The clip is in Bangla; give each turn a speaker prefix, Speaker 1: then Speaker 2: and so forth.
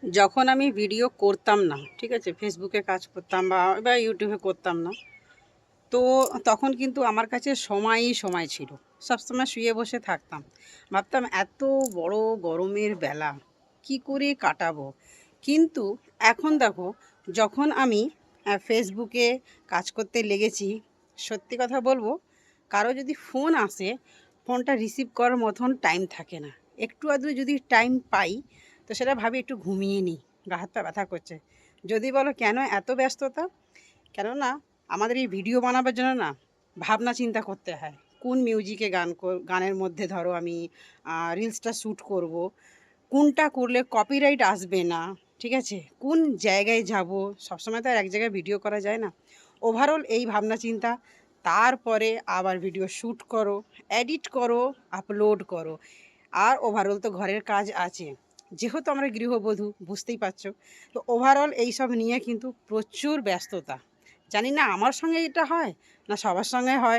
Speaker 1: যখন আমি ভিডিও করতাম না, ঠিক আছে, ফেসবুকে কাজ করতাম বা ইউটিউবে করতাম না, তো তখন কিন্তু আমার কাছে সময়ই সময় ছিল। সবসময় শুয়ে বসে থাকতাম, ভাবতাম এত বড় গরমের বেলা কি করে কাটাবো। কিন্তু এখন দেখো, যখন আমি ফেসবুকে কাজ করতে লেগেছি, সত্যি কথা বলবো, কারো যদি ফোন আসে, ফোনটা রিসিভ করার মতন টাইম থাকে না। একটু আধটু যদি টাইম পাই, তো সেটা ভাবি একটু ঘুমিয়ে নিই, গা হাত পা ব্যথা করছে। যদি বলো কেন এত ব্যস্ততা, কেননা আমাদের এই ভিডিও বানাবার জন্য না ভাবনা চিন্তা করতে হয়। কোন মিউজিকে গানের মধ্যে ধরো আমি রিলসটা শ্যুট করব, কোনটা করলে কপিরাইট আসবে না, ঠিক আছে, কোন জায়গায় যাব। সবসময় তো আর এক জায়গায় ভিডিও করা যায় না। ওভারঅল এই ভাবনা চিন্তা, তারপরে আবার ভিডিও শ্যুট করো, এডিট করো, আপলোড করো, আর ওভারঅল তো ঘরের কাজ আছে। যেহেতু আমরা গৃহবধূ, বুঝতেই পারছো। তো ওভারঅল এইসব নিয়ে কিন্তু প্রচুর ব্যস্ততা। জানি না আমার সঙ্গে এটা হয় না সবার সঙ্গে হয়।